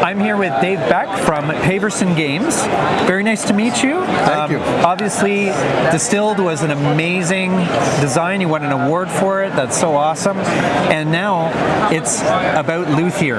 I'm here with Dave Beck from Paverson Games. Very nice to meet you. Thank you. Obviously, Distilled was an amazing design. You won an award for it. That's so awesome. And now it's about Luthier,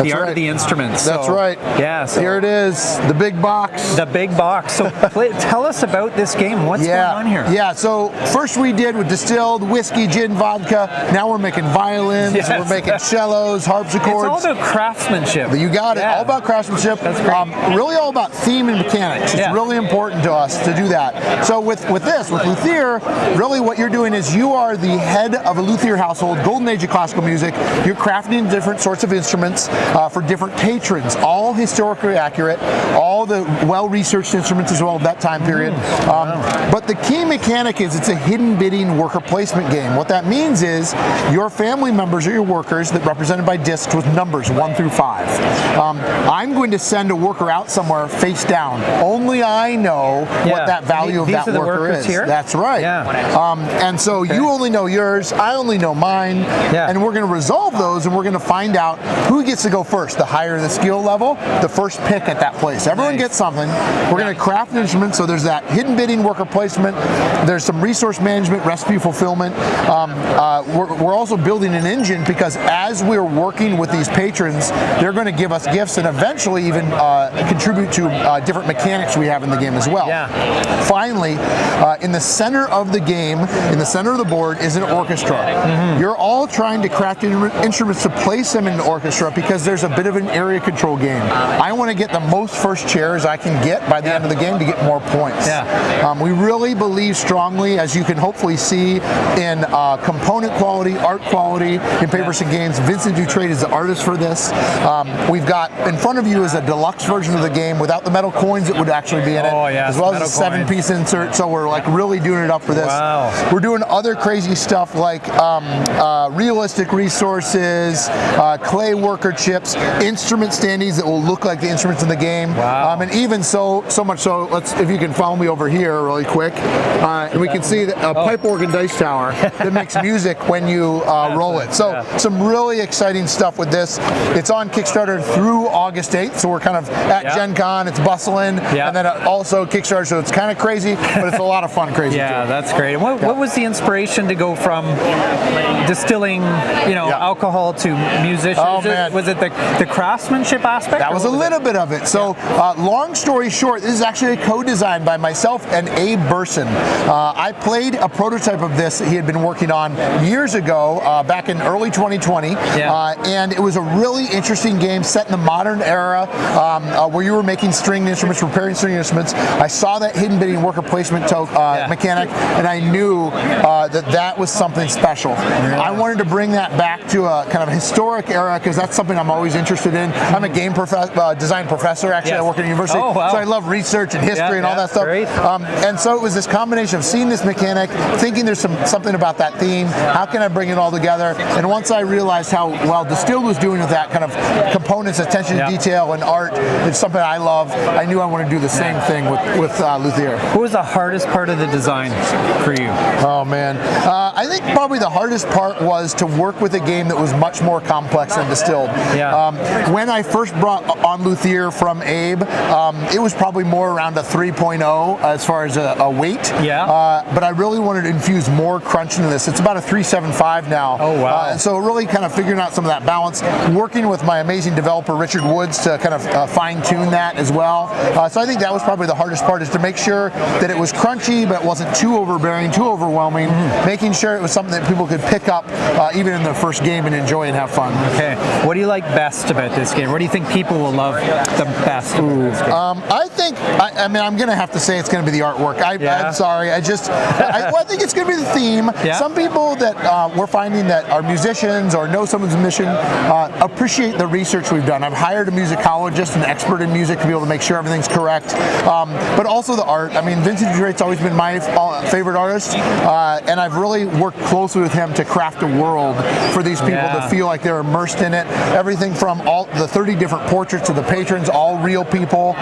the art of the instruments. That's right. Yeah. So here it is, the big box. The big box. So tell us about this game. What's going on here? Yeah, so first we did with Distilled, whiskey, gin, vodka. Now we're making violins, we're making cellos, harpsichords. It's all about craftsmanship. You got it. All about craftsmanship. That's great. Really all about theme and mechanics. It's really important to us to do that. So with Luthier, really what you're doing is you are the head of a Luthier household, golden age of classical music. You're crafting different sorts of instruments for different patrons, all historically accurate, all the well-researched instruments as well of that time period. But the key mechanic is it's a hidden bidding worker placement game. What that means is your family members are your workers that represented by discs with numbers 1 through 5. I'm going to send a worker out somewhere face down. Only I know what that value of that worker is. Here? That's right. And so you only know yours, I only know mine, and we're going to resolve those and we're going to find out who gets to go first. The higher the skill level, the first pick at that place. Everyone gets something. We're going to craft an instrument, so there's that hidden bidding worker placement, there's some resource management, recipe fulfillment. We're also building an engine because as we're working with these patrons, they're going to give us gifts and eventually even contribute to different mechanics we have in the game as well. Finally, in the center of the game, in the center of the board, is an orchestra. You're all trying to craft instruments to place them in the orchestra because there's a bit of an area control game. I want to get the most first chairs I can get by the end of the game to get more points. We really believe strongly, as you can hopefully see, in component quality, art quality in Paverson Games. Vincent Dutrait is the artist for this. We've got in front of you is a deluxe version of the game without the metal coins that would actually be in it, as well as a 7-piece insert. So we're like really doing it up for this. We're doing other crazy stuff like realistic resources, clay worker chips, instrument standees that will look like the instruments in the game, and even so much so. If you can follow me over here really quick, and we can see a pipe organ dice tower that makes music when you roll it. So some really exciting stuff with this. It's on Kickstarter through August 8th, so we're kind of at GenCon. It's bustling, and then also Kickstarter. So it's kind of crazy, but it's a lot of fun. Crazy. That's great. And what was the inspiration to go from distilling, alcohol to musicians? Oh man, was it the craftsmanship aspect? That was a little bit of it. So long story short, this is actually a co-design by myself and Abe Burson. I played a prototype of this that he had been working on years ago, back in early 2020, and it was a really interesting game set in the modern era where you were making string instruments, repairing string instruments. I saw that hidden bidding worker placement mechanic, and I knew that was something special. I wanted to bring that back to a kind of historic era because that's something I'm always interested in. I'm a game design professor, actually. I work at a university, so I love research and history and all that stuff. And so it was this combination of seeing this mechanic, thinking there's something about that theme, how can I bring it all together? And once I realized how well Distilled was doing with that kind of components, attention to detail and art, it's something I love. I knew I wanted to do the same thing with Luthier. What was the hardest part of the design for you? Oh man, I think probably the hardest part was to work with a game that was much more complex than Distilled. When I first brought on Luthier from Abe, it was probably more around a 3.0 as far as a weight. But I really wanted to infuse more crunch into this. It's about a 3.75 now. And so really kind of figuring out some of that balance, working with my amazing developer Richard Woods to kind of fine-tune that as well. So I think that was probably the hardest part, is to make sure that it was crunchy but it wasn't too overbearing, too overwhelming, making sure it was something that people could pick up even in their first game and enjoy and have fun. Okay, what do you like best about this game? What do you think people will love the best about this game? I mean, I'm going to have to say it's going to be the artwork. I'm sorry. I think it's going to be the theme. Some people that we're finding that are musicians or know someone's mission appreciate the research we've done. I've hired a musicologist, an expert in music, to be able to make sure everything's correct. But also the art. I mean, Vincent Dutrait's always been my favorite artist, and I've really worked closely with him to craft a world for these people to feel like they're immersed in it. Everything from all the 30 different portraits of the patrons, all real people.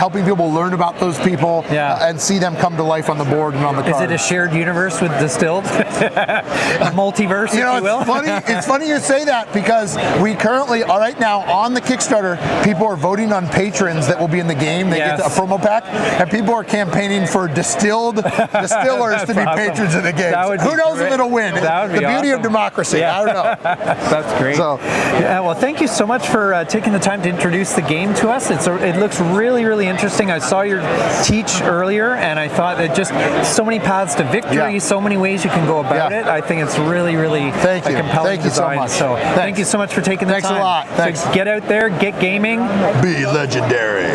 Helping people learn about those people and see them come to life on the board and on the card. Is it a shared universe with Distilled? A multiverse, if you will? It's funny you say that, because we currently, right now, on the Kickstarter, people are voting on patrons that will be in the game. They get a promo pack, and people are campaigning for distilled distillers to be patrons of the game. Who knows if it'll win? The beauty of democracy. I don't know. That's great. So, well, thank you so much for taking the time to introduce the game to us. It looks really, really interesting. I saw your teach earlier, and I thought that just so many paths to victory, so many ways you can go about it. I think it's really, really a compelling design. So thank you so much for taking the time. Thanks a lot. Thanks. So get out there, get gaming. Be legendary.